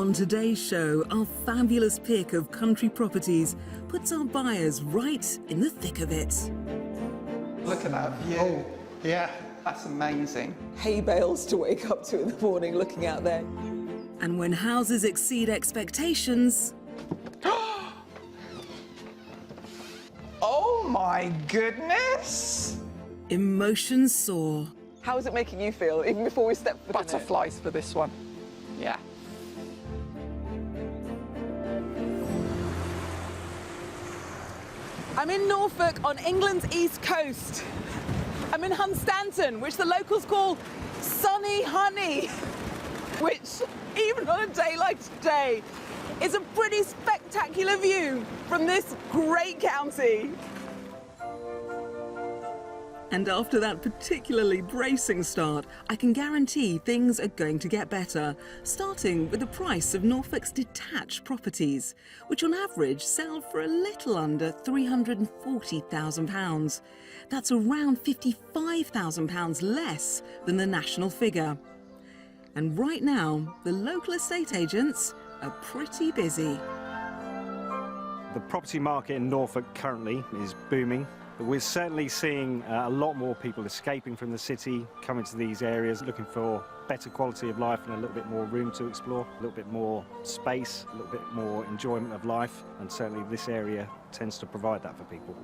On today's show, our fabulous pick of country properties puts our buyers right in the thick of it. Look at that view. Oh, yeah. That's amazing. Hay bales to wake up to in the morning looking out there. And when houses exceed expectations... Oh my goodness! emotions soar. How is it making you feel, even before we step foot in it? Butterflies for this one. Yeah. I'm in Norfolk on England's east coast. I'm in Hunstanton, which the locals call Sunny Honey, which, even on a day like today, is a pretty spectacular view from this great county. And after that particularly bracing start, I can guarantee things are going to get better, starting with the price of Norfolk's detached properties, which on average sell for a little under £340,000. That's around £55,000 less than the national figure. And right now, the local estate agents are pretty busy. The property market in Norfolk currently is booming. But we're certainly seeing a lot more people escaping from the city, coming to these areas, looking for better quality of life and a little bit more room to explore, a little bit more space, a little bit more enjoyment of life, and certainly this area tends to provide that for people.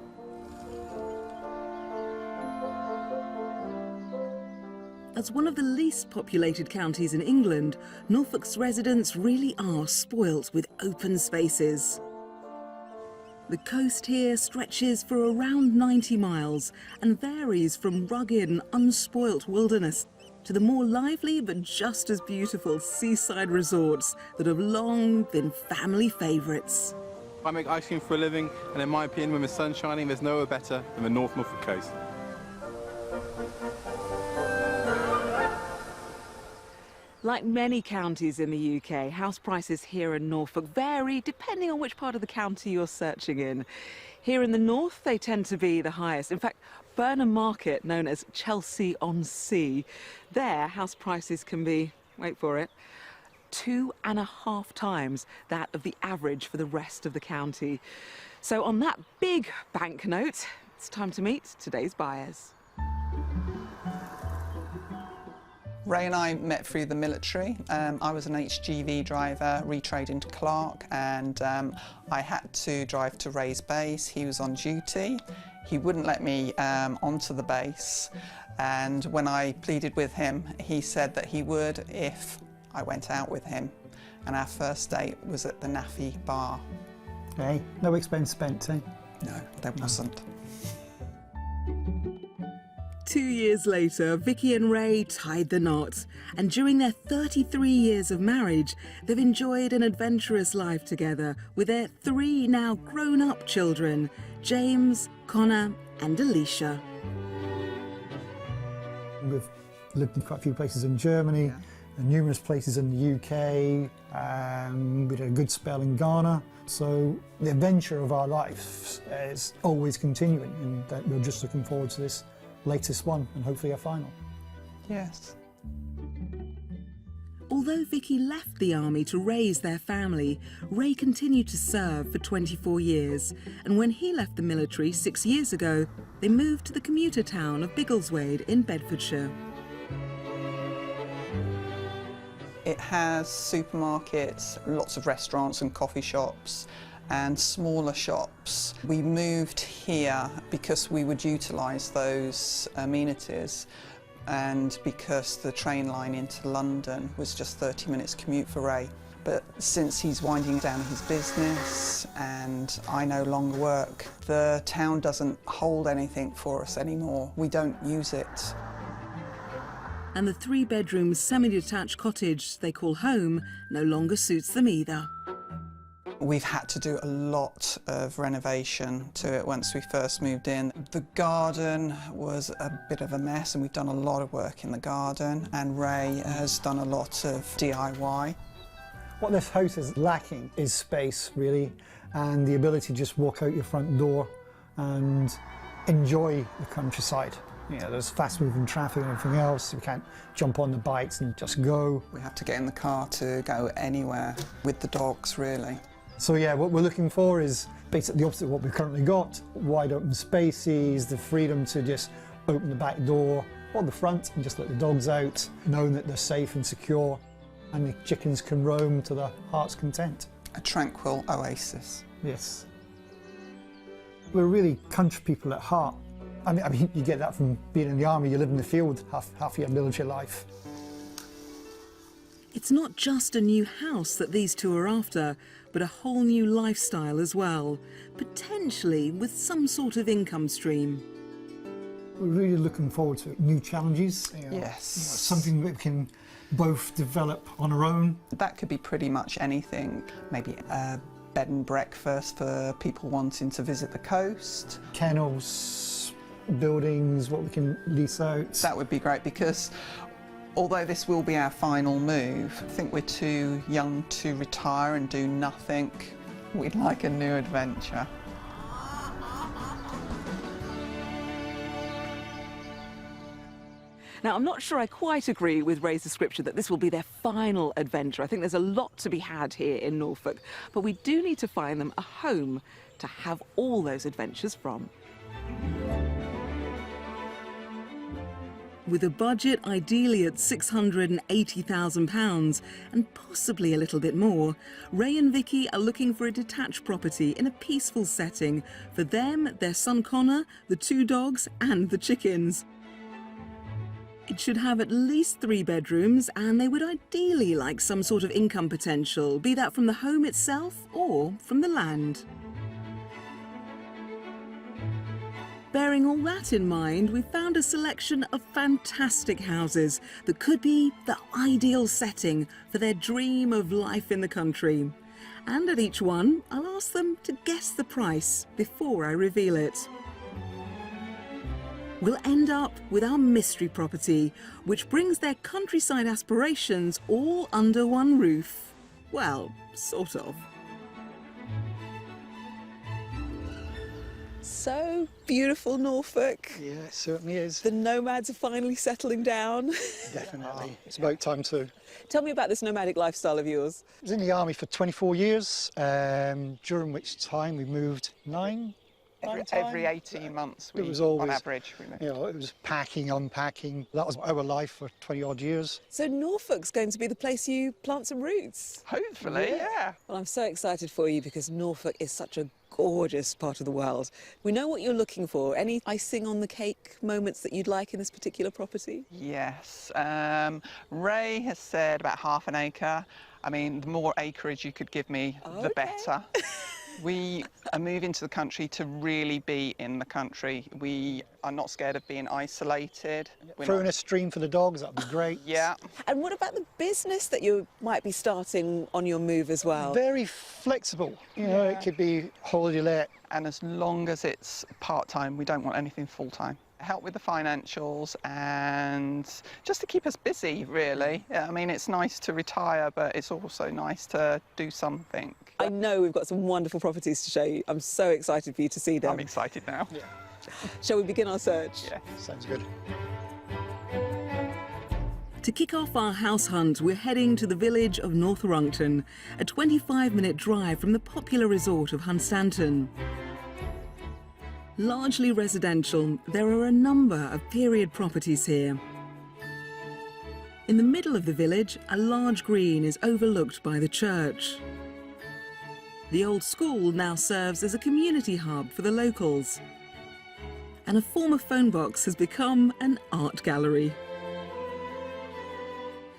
As one of the least populated counties in England, Norfolk's residents really are spoilt with open spaces. The coast here stretches for around 90 miles and varies from rugged and unspoilt wilderness to the more lively but just as beautiful seaside resorts that have long been family favourites. I make ice cream for a living, and in my opinion, when the sun's shining, there's nowhere better than the North Norfolk coast. Like many counties in the UK, house prices here in Norfolk vary depending on which part of the county you're searching in. Here in the north, they tend to be the highest. In fact, Burnham Market, known as Chelsea-on-Sea, there house prices can be, wait for it, 2.5 times that of the average for the rest of the county. So on that big banknote, it's time to meet today's buyers. Ray and I met through the military. I was an HGV driver, retrained to clerk, and I had to drive to Ray's base. He was on duty. He wouldn't let me onto the base, and when I pleaded with him, he said that he would if I went out with him. And our first date was at the Naffy bar. Hey, no expense spent, eh? No, there wasn't. 2 years later, Vicky and Ray tied the knot, and during their 33 years of marriage, they've enjoyed an adventurous life together with their 3 now grown-up children, James, Connor and Alicia. We've lived in quite a few places in Germany, and numerous places in the UK. We did a good spell in Ghana. So the adventure of our lives is always continuing, and that we're just looking forward to this latest one and hopefully a final. Yes. Although Vicky left the army to raise their family, Ray continued to serve for 24 years. And when he left the military 6 years ago, they moved to the commuter town of Biggleswade in Bedfordshire. It has supermarkets, lots of restaurants and coffee shops, and smaller shops. We moved here because we would utilise those amenities, and because the train line into London was just 30 minutes commute for Ray. But since he's winding down his business and I no longer work, the town doesn't hold anything for us anymore. We don't use it. And the 3-bedroom semi-detached cottage they call home no longer suits them either. We've had to do a lot of renovation to it once we first moved in. The garden was a bit of a mess, and we've done a lot of work in the garden, and Ray has done a lot of DIY. What this house is lacking is space, really, and the ability to just walk out your front door and enjoy the countryside. You know, there's fast-moving traffic and everything else. We can't jump on the bikes and just go. We have to get in the car to go anywhere with the dogs, really. So yeah, what we're looking for is basically the opposite of what we've currently got. Wide open spaces, the freedom to just open the back door or the front and just let the dogs out, knowing that they're safe and secure, and the chickens can roam to their heart's content. A tranquil oasis. Yes. We're really country people at heart. I mean, you get that from being in the army. You live in the field half your military life. It's not just a new house that these two are after, but a whole new lifestyle as well, potentially with some sort of income stream. We're really looking forward to new challenges. Yes. You know, something that we can both develop on our own. That could be pretty much anything. Maybe a bed and breakfast for people wanting to visit the coast. Kennels, buildings, what we can lease out. That would be great, because although this will be our final move, I think we're too young to retire and do nothing. We'd like a new adventure. Now, I'm not sure I quite agree with Ray's description that this will be their final adventure. I think there's a lot to be had here in Norfolk, but we do need to find them a home to have all those adventures from. With a budget ideally at £680,000 and possibly a little bit more, Ray and Vicky are looking for a detached property in a peaceful setting for them, their son Connor, the two dogs and the chickens. It should have at least 3 bedrooms, and they would ideally like some sort of income potential, be that from the home itself or from the land. Bearing all that in mind, we've found a selection of fantastic houses that could be the ideal setting for their dream of life in the country. And at each one, I'll ask them to guess the price before I reveal it. We'll end up with our mystery property, which brings their countryside aspirations all under one roof. Well, sort of. So beautiful, Norfolk. Yeah, it certainly is. The nomads are finally settling down. Definitely. It's about time too. Tell me about this nomadic lifestyle of yours. I was in the army for 24 years, during which time we moved nine Every 18 months, It was always, on average. We moved. You know, it was packing, unpacking. That was our life for 20 odd years. So Norfolk's going to be the place you plant some roots. Hopefully, yeah. Well, I'm so excited for you because Norfolk is such a gorgeous part of the world. We know what you're looking for. Any icing on the cake moments that you'd like in this particular property? Yes. Ray has said about half an acre. I mean, the more acreage you could give me, the better. We are moving to the country to really be in the country. We are not scared of being isolated. Throw in a stream for the dogs, that'd be great. Yeah. And what about the business that you might be starting on your move as well? Very flexible. You know, it could be holiday let. And as long as it's part-time, we don't want anything full-time. Help with the financials and just to keep us busy, really. Yeah, I mean, it's nice to retire, but it's also nice to do something. I know we've got some wonderful properties to show you. I'm so excited for you to see them. I'm excited now. Yeah. Shall we begin our search? Yeah. Sounds good. To kick off our house hunt, we're heading to the village of North Runcton, a 25-minute drive from the popular resort of Hunstanton. Largely residential, there are a number of period properties here. In the middle of the village, a large green is overlooked by the church. The old school now serves as a community hub for the locals. And a former phone box has become an art gallery.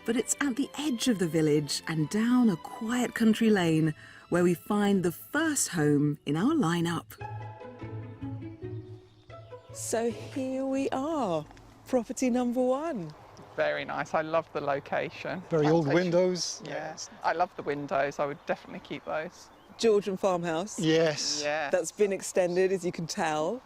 But it's at the edge of the village and down a quiet country lane where we find the first home in our lineup. So here we are, property number 1. Very nice. I love the location. Very old Plantation. windows. Yes. I love the windows. I would definitely keep those. Georgian farmhouse. Yes. Yeah. That's been extended, as you can tell.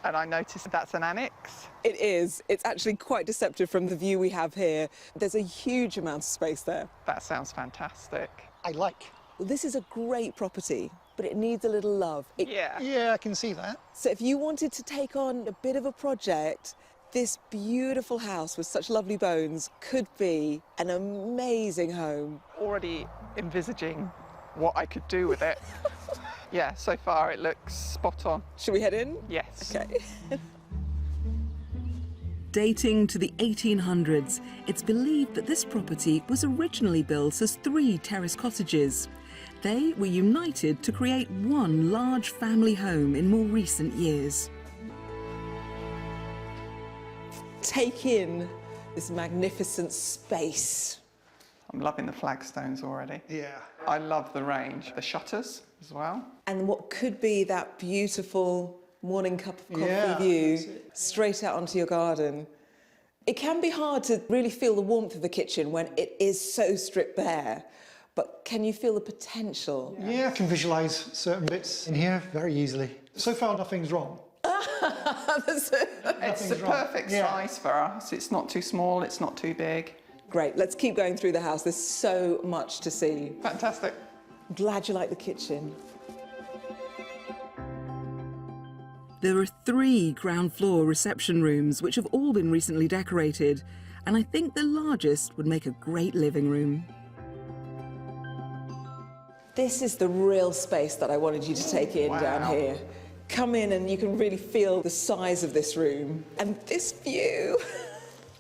And I noticed that's an annex. It is. It's actually quite deceptive from the view we have here. There's a huge amount of space there. That sounds fantastic. I like. Well, this is a great property, but it needs a little love. Yeah. Yeah, I can see that. So if you wanted to take on a bit of a project, This beautiful house with such lovely bones could be an amazing home. Already envisaging what I could do with it. Yeah, so far it looks spot on. Should we head in? Yes. Okay. Dating to the 1800s, it's believed that this property was originally built as 3 terrace cottages. They were united to create one large family home in more recent years. Take in this magnificent space. I'm loving the flagstones already. Yeah. I love the range. The shutters as well. And what could be that beautiful morning cup of coffee Yeah, view that's it. straight out onto your garden. It can be hard to really feel the warmth of the kitchen when it is so stripped bare, but can you feel the potential? Yeah, I can visualise certain bits in here very easily. So far, nothing's wrong. It's the Nothing's wrong. perfect Yeah. size for us. It's not too small, it's not too big. Great, let's keep going through the house. There's so much to see. Fantastic. I'm glad you like the kitchen. There are 3 ground floor reception rooms which have all been recently decorated, and I think the largest would make a great living room. This is the real space that I wanted you to take in down Wow. here. Come in and you can really feel the size of this room. And this view.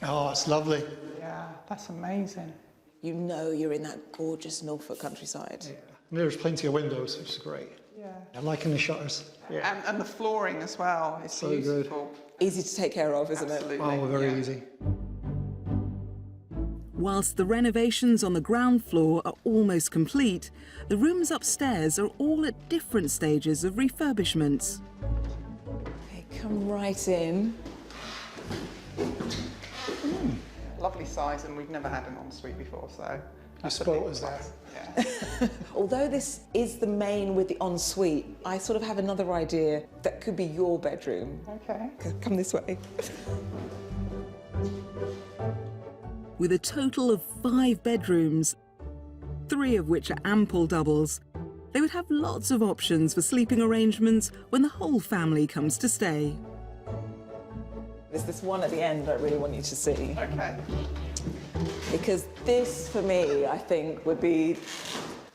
Oh, it's lovely. Yeah, that's amazing. You know you're in that gorgeous Norfolk countryside. Yeah. And there's plenty of windows, which is great. Yeah. I liking the shutters. Yeah. And the flooring as well. It's So good. beautiful. Easy to take care of, isn't Absolutely. Oh, very yeah. easy. Whilst the renovations on the ground floor are almost complete, the rooms upstairs are all at different stages of refurbishment. Okay, come right in. Lovely size, and we've never had an ensuite before, so. that's a spoilt big us there. plus. Yeah. Although this is the main with the ensuite, I sort of have another idea that could be your bedroom. Okay. Come this way. With a total of 5 bedrooms, 3 of which are ample doubles, they would have lots of options for sleeping arrangements when the whole family comes to stay. There's this one at the end I really want you to see. Okay. Because this, for me, I think, would be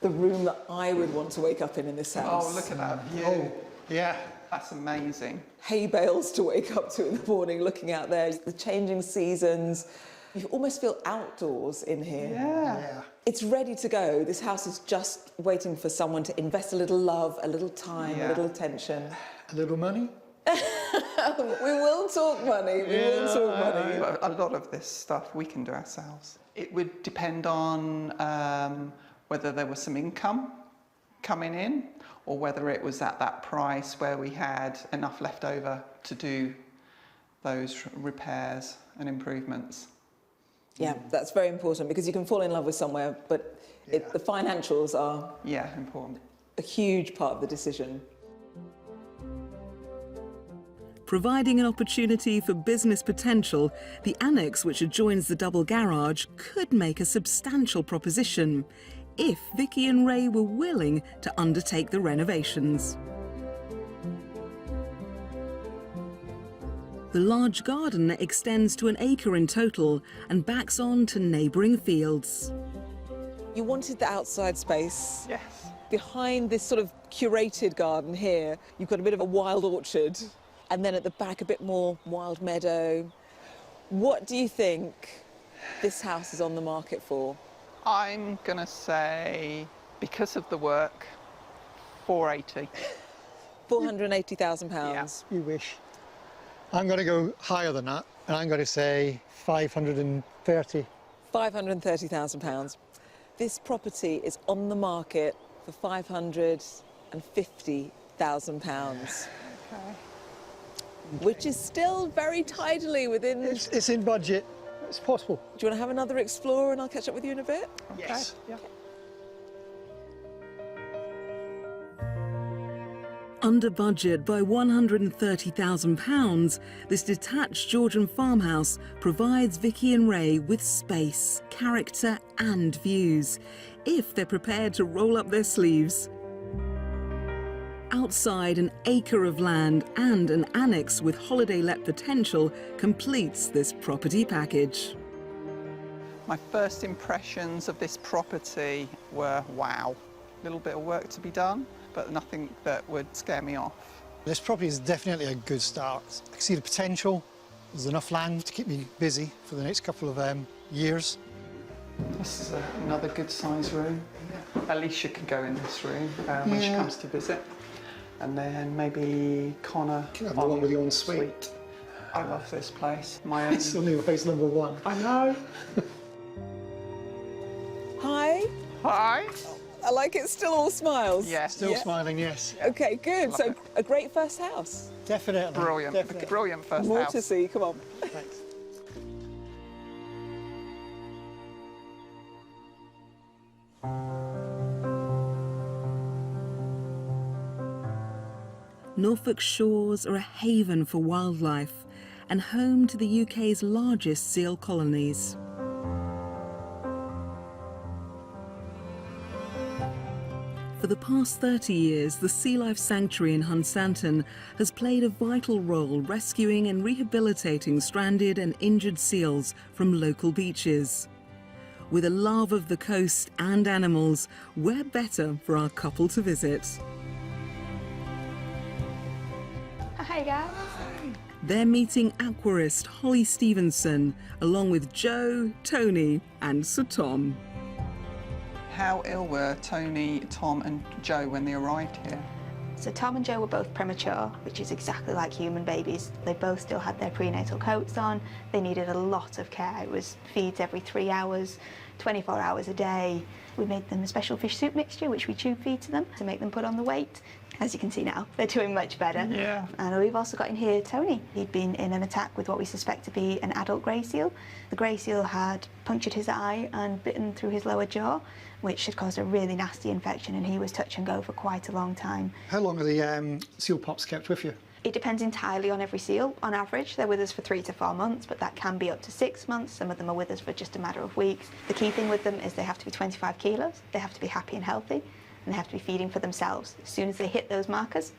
the room that I would want to wake up in this house. Oh, look at that view. Oh, yeah. That's amazing. Hay bales to wake up to in the morning, looking out there, the changing seasons. You almost feel outdoors in here. Yeah. It's ready to go. This house is just waiting for someone to invest a little love, a little time, a little attention. A little money? We will talk money. We will talk money. A lot of this stuff we can do ourselves. It would depend on whether there was some income coming in or whether it was at that price where we had enough left over to do those repairs and improvements. Yeah, that's very important because you can fall in love with somewhere, but the financials are Yeah, important. a huge part of the decision. Providing an opportunity for business potential, the annex which adjoins the double garage could make a substantial proposition if Vicky and Ray were willing to undertake the renovations. The large garden extends to 1 acre in total and backs on to neighbouring fields. You wanted the outside space. Yes. Behind this sort of curated garden here, you've got a bit of a wild orchard, and then at the back a bit more wild meadow. What do you think this house is on the market for? I'm going to say, because of the work, 480. £480,000. You wish. I'm going to go higher than that, and I'm going to say 530. £530,000. This property is on the market for £550,000. Okay. Which is still very tidily within... It's in budget. It's possible. Do you want to have another explore and I'll catch up with you in a bit? Yes. Yeah. Under budget by £130,000, this detached Georgian farmhouse provides Vicky and Ray with space, character and views, if they're prepared to roll up their sleeves. Outside, an acre of land and an annex with holiday let potential completes this property package. My first impressions of this property were, wow, a little bit of work to be done, but nothing that would scare me off. This property is definitely a good start. I can see the potential. There's enough land to keep me busy for the next couple of years. This is another good size room. Alicia could go in this room when she comes to visit. And then maybe Connor. Can have the one with the ensuite. I love this place. My own. It's only face number one. I know. Hi. Hi. I like it's still all smiles. Yes. Still smiling, yes. Okay, good. Love So it. a great first house. Definitely. Brilliant. Definitely. Brilliant first More house. to see. Come on. Thanks. Norfolk's shores are a haven for wildlife and home to the UK's largest seal colonies. For the past 30 years, the Sea Life Sanctuary in Hunstanton has played a vital role rescuing and rehabilitating stranded and injured seals from local beaches. With a love of the coast and animals, where better for our couple to visit? Hi guys. They're meeting aquarist Holly Stevenson, along with Joe, Tony and Sir Tom. How ill were Tony, Tom and Joe when they arrived here? So Tom and Joe were both premature, which is exactly like human babies. They both still had their prenatal coats on. They needed a lot of care. It was feeds every 3 hours, 24 hours a day. We made them a special fish soup mixture, which we tube feed to them to make them put on the weight. As you can see now, they're doing much better. Yeah. And we've also got in here Tony. He'd been in an attack with what we suspect to be an adult grey seal. The grey seal had punctured his eye and bitten through his lower jaw, which had caused a really nasty infection, and he was touch and go for quite a long time. How long are the seal pups kept with you? It depends entirely on every seal. On average, they're with us for 3 to 4 months, but that can be up to 6 months. Some of them are with us for just a matter of weeks. The key thing with them is they have to be 25 kilos, they have to be happy and healthy, and they have to be feeding for themselves. As soon as they hit those markers,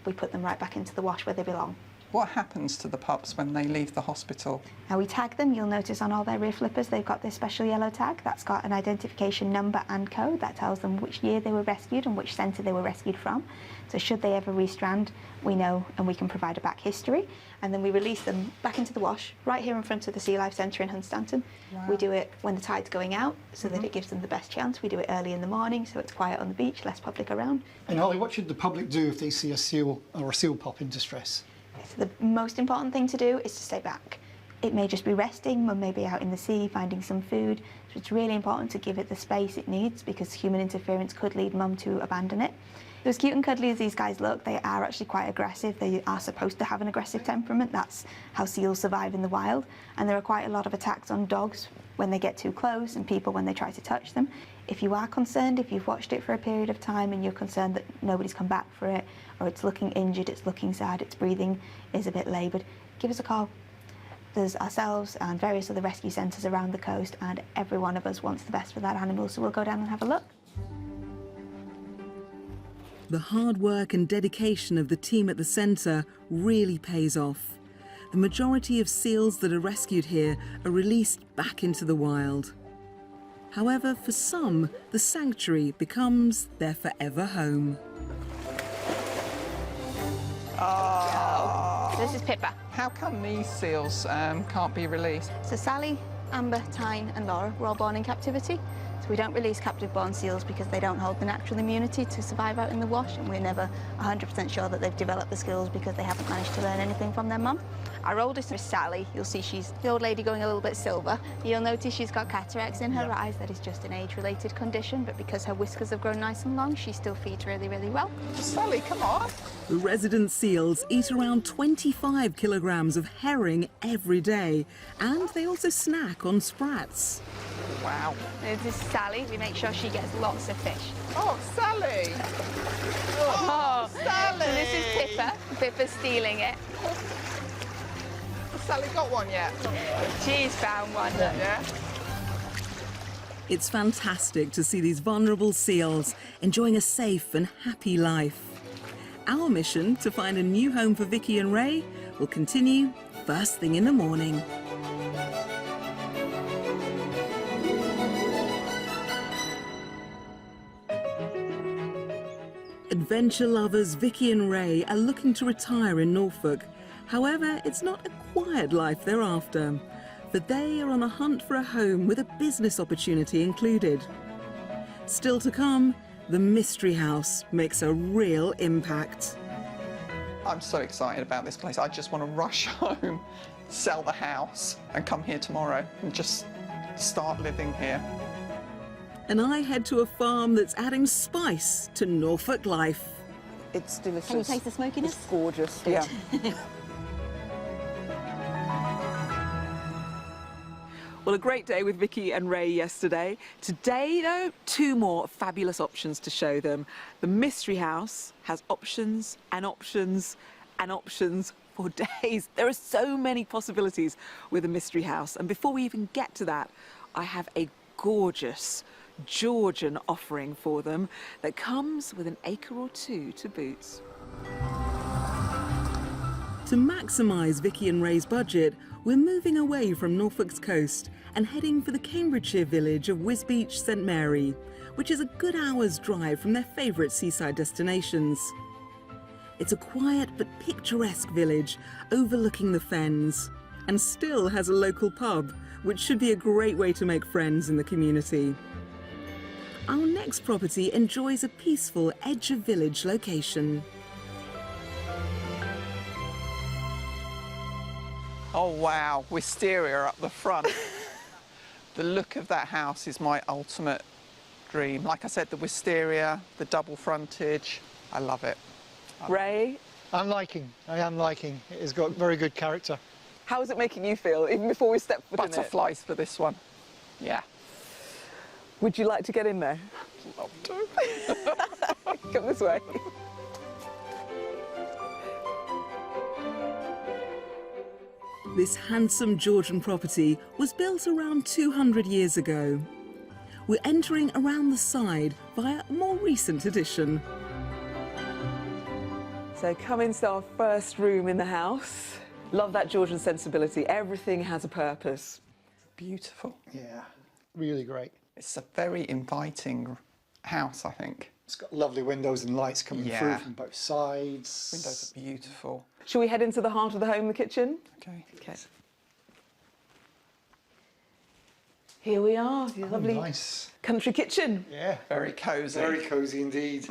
we put them right back into the wash where they belong. What happens to the pups when they leave the hospital? Now we tag them. You'll notice on all their rear flippers they've got this special yellow tag that's got an identification number and code that tells them which year they were rescued and which centre they were rescued from. So should they ever restrand, we know and we can provide a back history. And then we release them back into the wash right here in front of the Sea Life Centre in Hunstanton. Wow. We do it when the tide's going out so that it gives them the best chance. We do it early in the morning so it's quiet on the beach, less public around. And Holly, what should the public do if they see a seal or a seal pup in distress? So the most important thing to do is to stay back. It may just be resting, or maybe out in the sea finding some food. So it's really important to give it the space it needs because human interference could lead mum to abandon it. As cute and cuddly as these guys look, they are actually quite aggressive. They are supposed to have an aggressive temperament. That's how seals survive in the wild. And there are quite a lot of attacks on dogs when they get too close and people when they try to touch them. If you are concerned, if you've watched it for a period of time and you're concerned that nobody's come back for it, or it's looking injured, it's looking sad, its breathing is a bit laboured, give us a call. There's ourselves and various other rescue centres around the coast, and every one of us wants the best for that animal, so we'll go down and have a look. The hard work and dedication of the team at the centre really pays off. The majority of seals that are rescued here are released back into the wild. However, for some, the sanctuary becomes their forever home. This is Pippa. How come these seals can't be released? So Sally, Amber, Tyne and Laura were all born in captivity. So we don't release captive-born seals because they don't hold the natural immunity to survive out in the wash, and we're never 100% sure that they've developed the skills because they haven't managed to learn anything from their mum. Our oldest is Sally. You'll see she's the old lady going a little bit silver. You'll notice she's got cataracts in her eyes. That is just an age-related condition, but because her whiskers have grown nice and long, she still feeds really, really well. Sally, come on. The resident seals eat around 25 kilograms of herring every day, and they also snack on sprats. Wow. This is Sally. We make sure she gets lots of fish. Oh, Sally. Oh, Sally. So this is Pippa. Pippa's stealing it. Has Sally got one yet? She's found one. Yeah. It's fantastic to see these vulnerable seals enjoying a safe and happy life. Our mission to find a new home for Vicky and Ray will continue first thing in the morning. Adventure lovers Vicky and Ray are looking to retire in Norfolk. However, it's not a quiet life they're after, for they are on a hunt for a home with a business opportunity included. Still to come, the mystery house makes a real impact. I'm so excited about this place. I just want to rush home, sell the house, and come here tomorrow and just start living here. And I head to a farm that's adding spice to Norfolk life. It's delicious. Can you taste the smokiness? It's gorgeous, yeah. Well, a great day with Vicky and Ray yesterday. Today, though, two more fabulous options to show them. The Mystery House has options and options and options for days. There are so many possibilities with a Mystery House. And before we even get to that, I have a gorgeous Georgian offering for them that comes with an acre or two to boot. To maximise Vicky and Ray's budget, we're moving away from Norfolk's coast and heading for the Cambridgeshire village of Wisbeach St Mary, which is a good hour's drive from their favourite seaside destinations. It's a quiet but picturesque village overlooking the fens and still has a local pub, which should be a great way to make friends in the community. Our next property enjoys a peaceful edge-of-village location. Oh wow, wisteria up the front. The look of that house is my ultimate dream. Like I said, the wisteria, the double frontage, I love it. Ray, I am liking. It has got very good character. how is it making you feel, even before we step foot in it? Butterflies for this one. Yeah. Would you like to get in there? Love to. Come this way. This handsome Georgian property was built around 200 years ago. We're entering around the side via a more recent addition. So come into our first room in the house. Love that Georgian sensibility. Everything has a purpose. Beautiful. Yeah, really great. It's a very inviting house, I think. It's got lovely windows and lights coming through Yeah. from both sides. Windows are beautiful. Shall we head into the heart of the home, the kitchen? Okay. Okay. Here we are, the lovely Nice. country kitchen. Yeah. Very cosy. Very cosy indeed.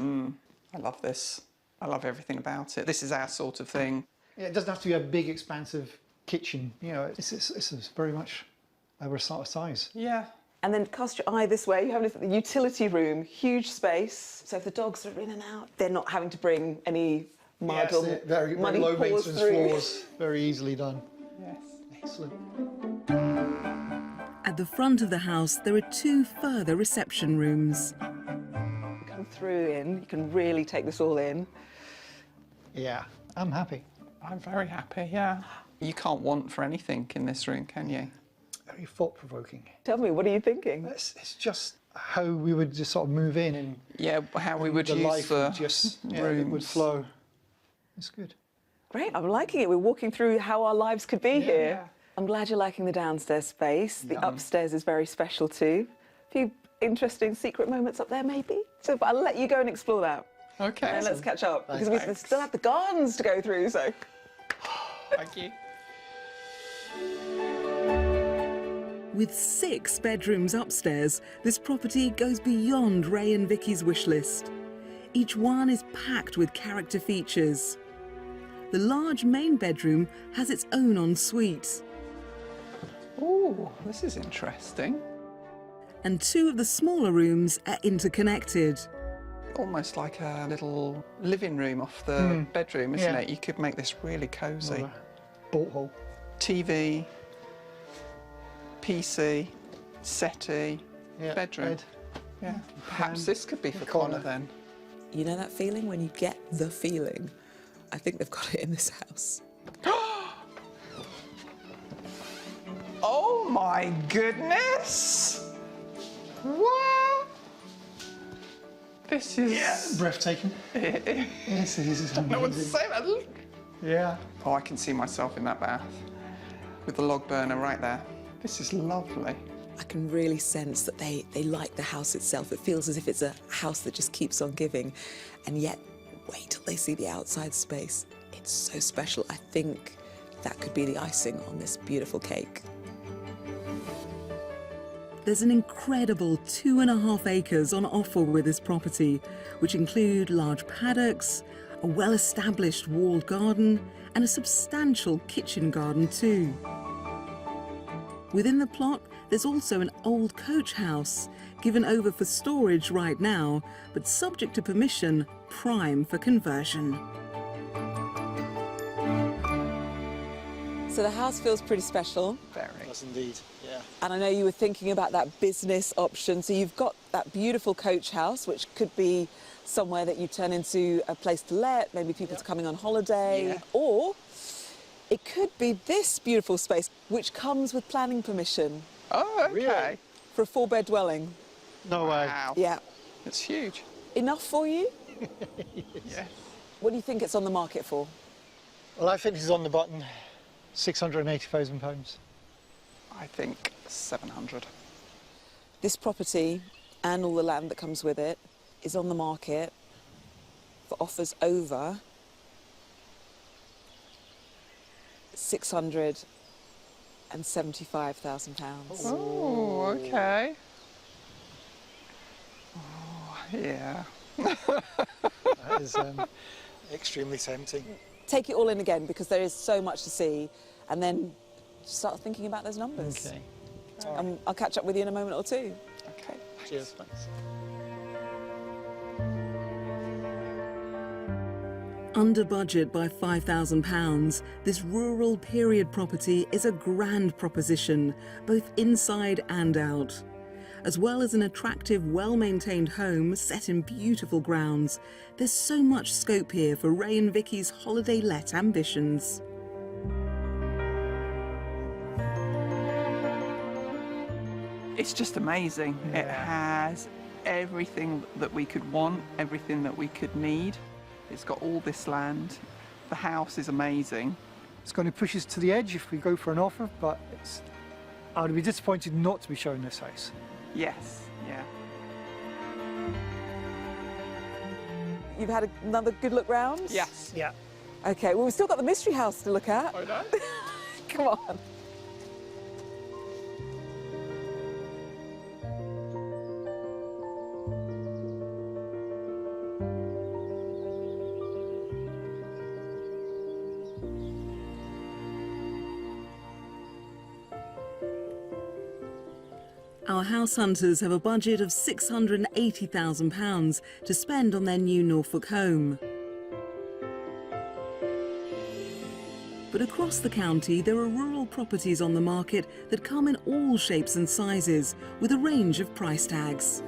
I love this. I love everything about it. This is our sort of thing. Yeah, it doesn't have to be a big, expansive kitchen. You know, it's very much our sort of size. Yeah. And then cast your eye this way. You have a look at the utility room, huge space. So if the dogs are in and out, they're not having to bring any mud Yes, or very muddy low paws maintenance through. floors. Very easily done. Yes. Excellent. At the front of the house, there are two further reception rooms. Come through in, you can really take this all in. Yeah, I'm happy. I'm very happy, yeah. You can't want for anything in this room, can you? Very thought-provoking. Tell me, what are you thinking? It's just how we would just sort of move in and Yeah, how we would the use life the would just it rooms. would flow. It's good. Great, I'm liking it. We're walking through how our lives could be here. yeah. I'm glad you're liking the downstairs space. The upstairs is very special too. A few interesting secret moments up there, maybe. So but I'll let you go and explore that. Okay. And let's catch up, because we Thanks. still have the gardens to go through, so. Thank you. With 6 bedrooms upstairs, this property goes beyond Ray and Vicky's wish list. Each one is packed with character features. The large main bedroom has its own ensuite, Ooh, this is interesting. and 2 of the smaller rooms are interconnected. Almost like a little living room off the bedroom, isn't Yeah. it? You could make this really cosy. Another bolt hole. TV, PC, settee, Yeah, bedroom. bed. Yeah. Perhaps this could be for corner. Connor then. You know that feeling when you get the feeling? I think they've got it in this house. Oh my goodness! What? This is breathtaking. This is no one to say that. Look. Yeah. Oh, I can see myself in that bath with the log burner right there. This is lovely. I can really sense that they like the house itself. It feels as if it's a house that just keeps on giving. And yet, wait till they see the outside space. It's so special. I think that could be the icing on this beautiful cake. There's an incredible 2.5 acres on offer with this property, which include large paddocks, a well-established walled garden, and a substantial kitchen garden too. Within the plot, there's also an old coach house, given over for storage right now, but subject to permission, prime for conversion. So the house feels pretty special. Very. Yes, indeed. Yeah. And I know you were thinking about that business option. So you've got that beautiful coach house, which could be somewhere that you turn into a place to let, maybe people coming on holiday, Yeah. or it could be this beautiful space, which comes with planning permission Oh, okay. Really? for a 4-bed dwelling. No way. Wow. Yeah. It's huge. Enough for you? Yeah. What do you think it's on the market for? Well, I think this is on the button. £680,000. I think 700. This property and all the land that comes with it is on the market for offers over £675,000. Oh, okay. Oh, yeah. That is extremely tempting. Take it all in again, because there is so much to see, and then start thinking about those numbers. Okay. I'll catch up with you in a moment or two. Okay. Cheers. Thanks. Under budget by £5,000, this rural period property is a grand proposition, both inside and out. As well as an attractive, well-maintained home set in beautiful grounds, there's so much scope here for Ray and Vicky's holiday let ambitions. It's just amazing. It has everything that we could want, everything that we could need. It's got all this land. The house is amazing. It's going to push us to the edge if we go for an offer, but I would be disappointed not to be shown this house. Yes, yeah. You've had another good look round? Yes. Yeah. Okay, well, we've still got the mystery house to look at. I know. Come on. Our house hunters have a budget of £680,000 to spend on their new Norfolk home. But across the county, there are rural properties on the market that come in all shapes and sizes, with a range of price tags.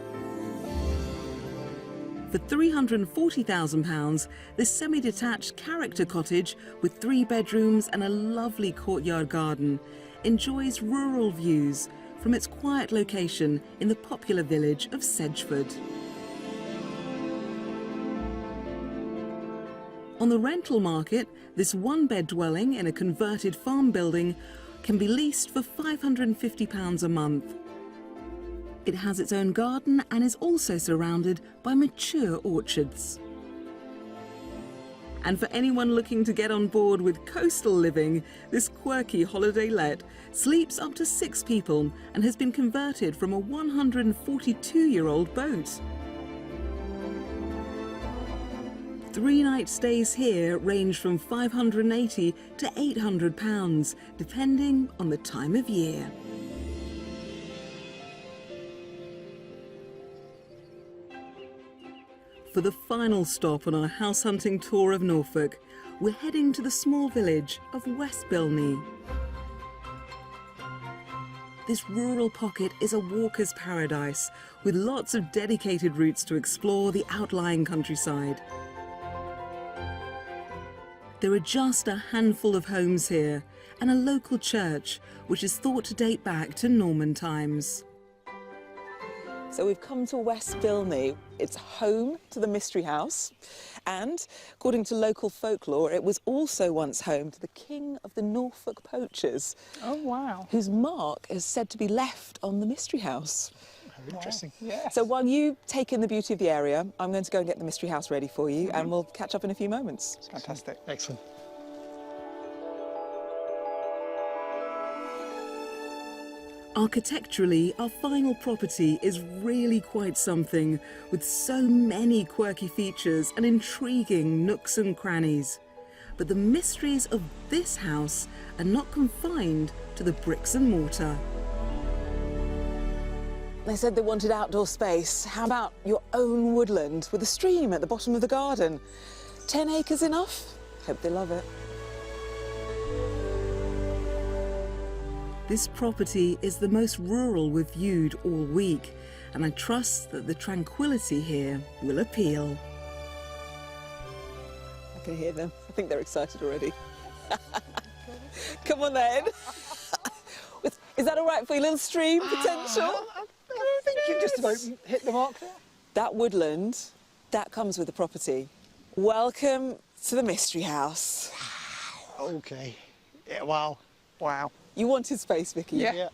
For £340,000, this semi-detached character cottage with 3 bedrooms and a lovely courtyard garden enjoys rural views from its quiet location in the popular village of Sedgeford. On the rental market, this 1-bed dwelling in a converted farm building can be leased for £550 a month. It has its own garden and is also surrounded by mature orchards. And for anyone looking to get on board with coastal living, this quirky holiday let sleeps up to 6 people and has been converted from a 142-year-old boat. 3-night stays here range from £580 to £800, depending on the time of year. For the final stop on our house hunting tour of Norfolk, we're heading to the small village of West Bilney. This rural pocket is a walker's paradise, with lots of dedicated routes to explore the outlying countryside. There are just a handful of homes here, and a local church, which is thought to date back to Norman times. So we've come to West Bilney. It's home to the Mystery House, and according to local folklore, it was also once home to the king of the Norfolk poachers. Oh, wow. Whose mark is said to be left on the Mystery House. Interesting. Yes. So while you take in the beauty of the area, I'm going to go and get the Mystery House ready for you, and we'll catch up in a few moments. Fantastic. Excellent. Architecturally, our final property is really quite something, with so many quirky features and intriguing nooks and crannies. But the mysteries of this house are not confined to the bricks and mortar. They said they wanted outdoor space. How about your own woodland with a stream at the bottom of the garden? 10 acres enough? Hope they love it. This property is the most rural we've viewed all week, and I trust that the tranquility here will appeal. I can hear them. I think they're excited already. Come on then. Is that all right for your little stream potential? I think you just about hit the mark there. That woodland, that comes with the property. Welcome to the Mystery House. Okay. Yeah, wow. Wow. You wanted space, Vicky? Yeah.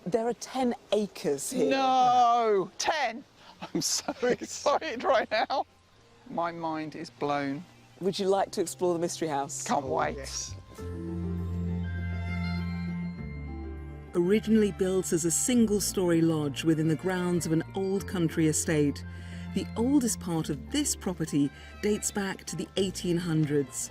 There are 10 acres here. No! 10! I'm so excited right now. My mind is blown. Would you like to explore the Mystery House? Can't wait. Yes. Originally built as a single-storey lodge within the grounds of an old country estate, the oldest part of this property dates back to the 1800s.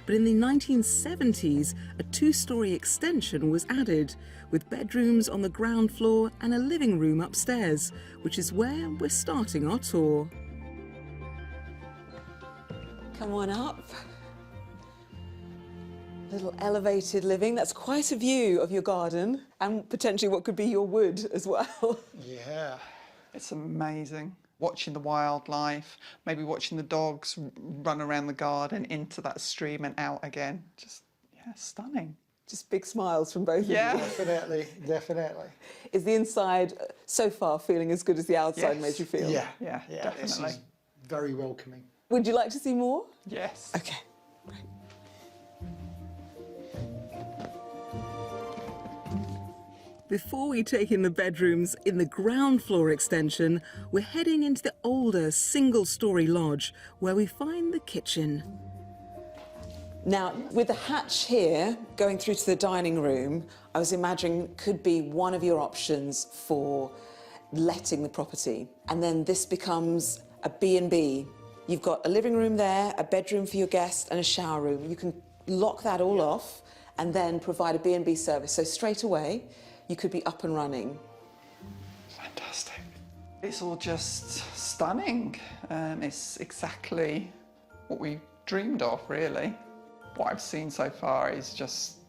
But in the 1970s, a two-storey extension was added, with bedrooms on the ground floor and a living room upstairs, which is where we're starting our tour. Come on up. Little elevated living. That's quite a view of your garden and potentially what could be your wood as well. Yeah. It's amazing. Watching the wildlife, maybe watching the dogs run around the garden into that stream and out again. Just, yeah, stunning. Just big smiles from both Yeah. of you. Definitely, definitely. Is the inside so far feeling as good as the outside Yes. made you feel? Yeah, This definitely. is very welcoming. Would you like to see more? Yes. Okay. Right. Before we take in the bedrooms in the ground floor extension, we're heading into the older single-storey lodge where we find the kitchen. Now, with the hatch here going through to the dining room, I was imagining could be one of your options for letting the property. And then this becomes a B&B. You've got a living room there, a bedroom for your guests and a shower room. You can lock that all off and then provide a B&B service. So straight away, you could be up and running. Fantastic. It's all just stunning. It's exactly what we dreamed of, really. What I've seen so far is just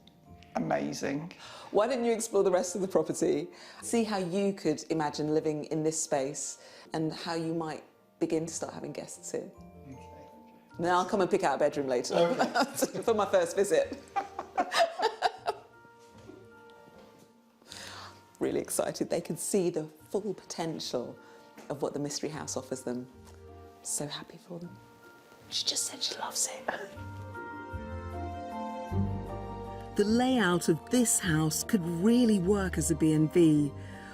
amazing. Why don't you explore the rest of the property? See how you could imagine living in this space and how you might begin to start having guests here. Okay. Then I'll come and pick out a bedroom later for my first visit. Really excited. They can see the full potential of what the Mystery House offers them. So happy for them. She just said she loves it. The layout of this house could really work as a B&B,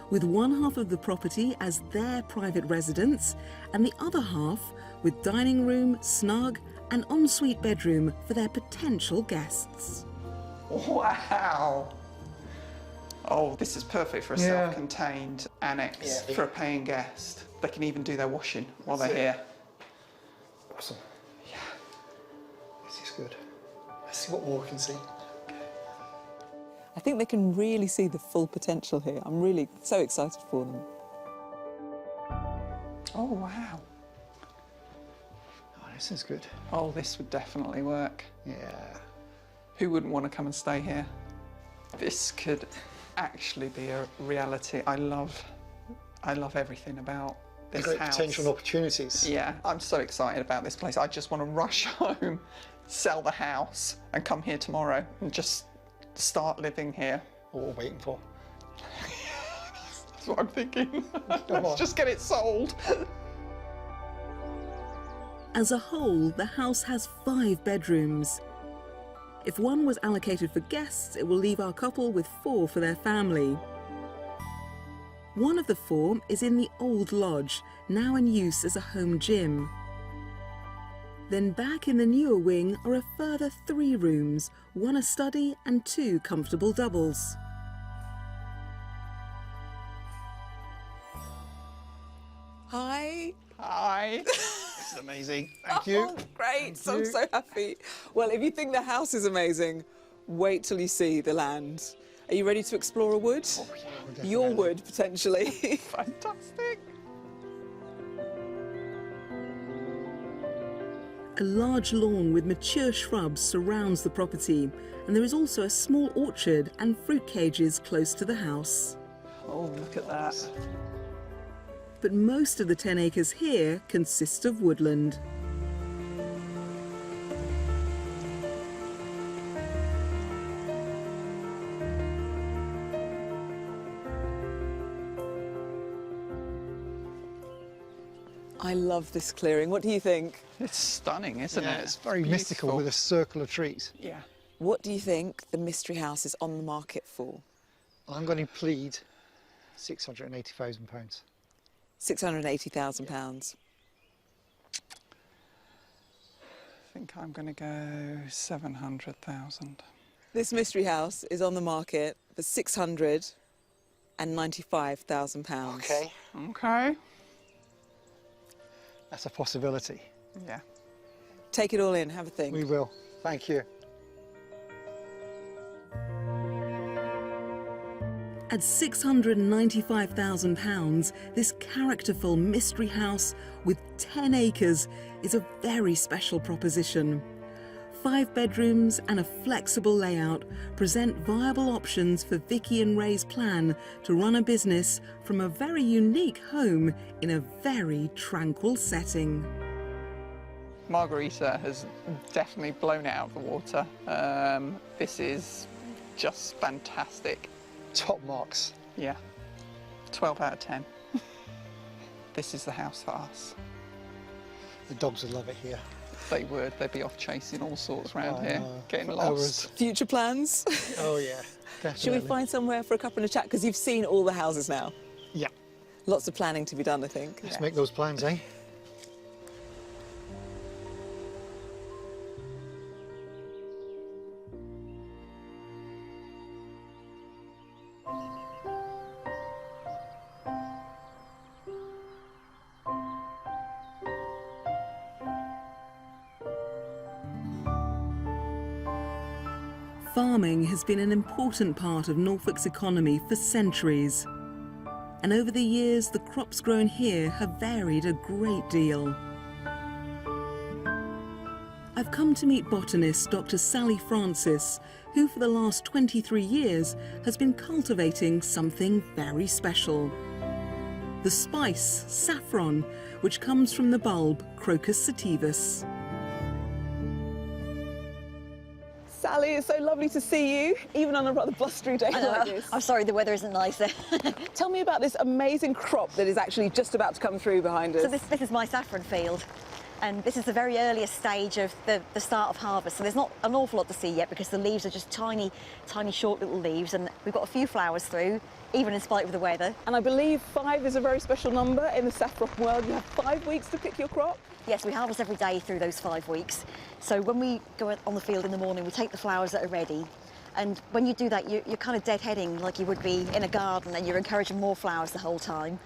with one half of the property as their private residence and the other half with dining room, snug and ensuite bedroom for their potential guests. Wow. Oh, this is perfect for a Yeah. self-contained annex Yeah. for a paying guest. They can even do their washing while they're here. Awesome. Yeah. This is good. Let's see what more we can see. I think they can really see the full potential here. I'm really so excited for them. Oh, wow. Oh, this is good. Oh, this would definitely work. Yeah. Who wouldn't want to come and stay here? This could actually be a reality. I love everything about this Great house. potential and opportunities. Yeah, I'm so excited about this place. I just want to rush home, sell the house and come here tomorrow and just start living here. What we're waiting for. That's what I'm thinking. Come Let's on. just get it sold. As a whole, the house has 5 bedrooms. If one was allocated for guests, it will leave our couple with 4 for their family. One of the 4 is in the old lodge, now in use as a home gym. Then back in the newer wing are a further 3 rooms, 1 a study and 2 comfortable doubles. Hi. Hi. This is amazing. Thank you. Oh, great. Thank I'm you. so happy. Well, if you think the house is amazing, wait till you see the land. Are you ready to explore a wood? Oh, yeah, Your definitely. wood, potentially. Fantastic. A large lawn with mature shrubs surrounds the property, and there is also a small orchard and fruit cages close to the house. Oh, look at that. But most of the 10 acres here consist of woodland. I love this clearing. What do you think? It's stunning, isn't Yeah, it? it's very mystical Beautiful. with a circle of trees. Yeah. What do you think the mystery house is on the market for? I'm going to plead £680,000. £680,000. I think I'm going to go 700,000. This mystery house is on the market for £695,000. Okay, Okay. that's a possibility. Yeah. Take it all in, have a think. We will. Thank you. At £695,000, this characterful mystery house with 10 acres is a very special proposition. 5 bedrooms and a flexible layout present viable options for Vicky and Ray's plan to run a business from a very unique home in a very tranquil setting. Margarita has definitely blown it out of the water. This is just fantastic. Top marks. Yeah. 12 out of 10. This is the house for us. The dogs would love it here. They would. They'd be off chasing all sorts around I here, know. getting For lost. hours. Future plans? Oh yeah, definitely. Should we find somewhere for a couple of chat? Because you've seen all the houses now. Yeah, Lots of planning to be done, I think. let's make those plans, eh? Farming has been an important part of Norfolk's economy for centuries. And over the years, the crops grown here have varied a great deal. I've come to meet botanist Dr. Sally Francis, who for the last 23 years has been cultivating something very special. The spice, saffron, which comes from the bulb Crocus sativus. Sally, it's so lovely to see you, even on a rather blustery day like this. I'm sorry, the weather isn't nice there. Tell me about this amazing crop that is actually just about to come through behind us. So this is my saffron field, and this is the very earliest stage of the start of harvest. So there's not an awful lot to see yet because the leaves are just tiny, tiny, short little leaves, and we've got a few flowers through, even in spite of the weather. And I believe 5 is a very special number in the saffron world. You have 5 weeks to pick your crop. Yes, we harvest every day through those 5 weeks. So when we go on the field in the morning, we take the flowers that are ready. And when you do that, you're kind of deadheading like you would be in a garden, and you're encouraging more flowers the whole time.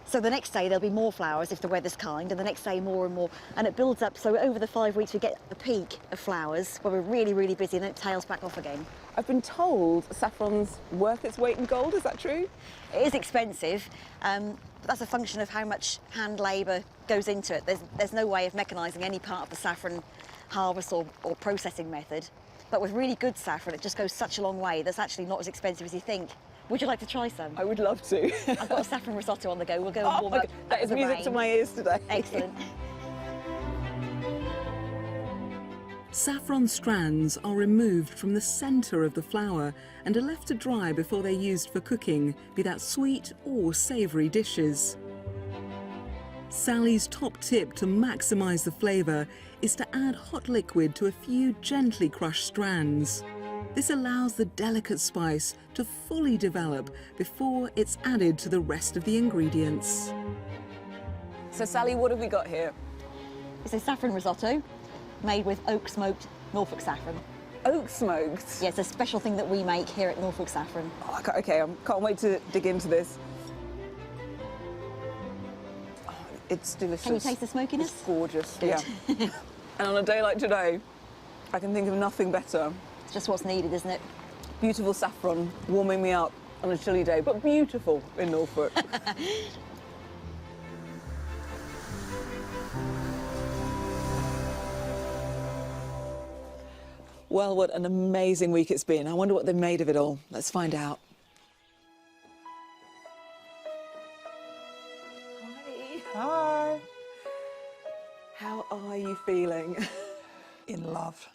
So the next day there'll be more flowers if the weather's kind, and the next day more and more. And it builds up, so over the 5 weeks we get a peak of flowers where we're really, really busy, and then it tails back off again. I've been told saffron's worth its weight in gold. Is that true? It is expensive, but that's a function of how much hand labour goes into it. There's no way of mechanising any part of the saffron harvest or processing method. But with really good saffron, it just goes such a long way that's actually not as expensive as you think. Would you like to try some? I would love to. I've got a saffron risotto on the go. We'll go and Oh warm my up. God, that is the music rain. to my ears today. Excellent. Saffron strands are removed from the centre of the flower and are left to dry before they're used for cooking, be that sweet or savoury dishes. Sally's top tip to maximise the flavour is to add hot liquid to a few gently crushed strands. This allows the delicate spice to fully develop before it's added to the rest of the ingredients. So Sally, what have we got here? It's a saffron risotto made with oak smoked Norfolk saffron. Oak smoked? Yeah, it's a special thing that we make here at Norfolk Saffron. Oh, okay, I can't wait to dig into this. Oh, it's delicious. Can you taste the smokiness? It's gorgeous. Good. Yeah. And on a day like today, I can think of nothing better. It's just what's needed, isn't it? Beautiful saffron warming me up on a chilly day, but beautiful in Norfolk. Well, what an amazing week it's been. I wonder what they made of it all. Let's find out. Hi. How are you feeling? In love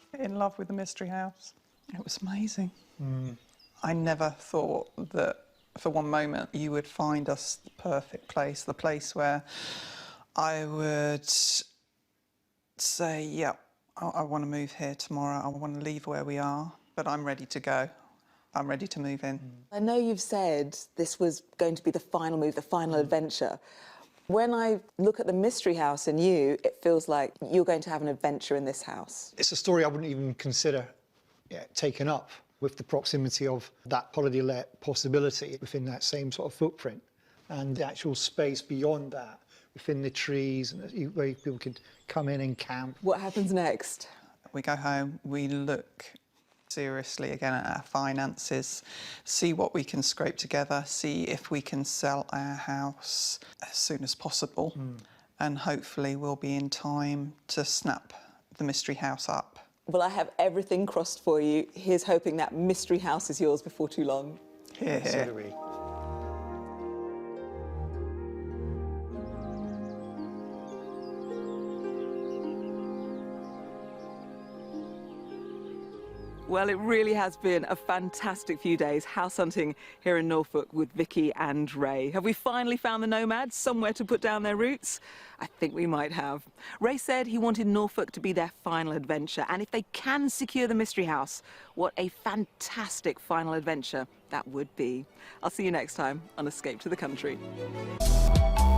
with the Mystery House. It was amazing. I never thought that for one moment you would find us the perfect place, the place where I would say, yep, I want to move here tomorrow. I want to leave where we are, but I'm ready to go. I'm ready to move in. I know you've said this was going to be the final move, the final adventure. When I look at the Mystery House and you, it feels like you're going to have an adventure in this house. It's a story I wouldn't even consider taken up with the proximity of that holiday let possibility within that same sort of footprint and the actual space beyond that, within the trees, and where people could come in and camp. What happens next? We go home, we look seriously again at our finances, see what we can scrape together, see if we can sell our house as soon as possible, and hopefully we'll be in time to snap the Mystery House up. Well, I have everything crossed for you. Here's hoping that Mystery House is yours before too long. Here, So here. do we. Well, it really has been a fantastic few days house hunting here in Norfolk with Vicky and Ray. Have we finally found the nomads somewhere to put down their roots? I think we might have. Ray said he wanted Norfolk to be their final adventure, and if they can secure the Mystery House, what a fantastic final adventure that would be. I'll see you next time on Escape to the Country.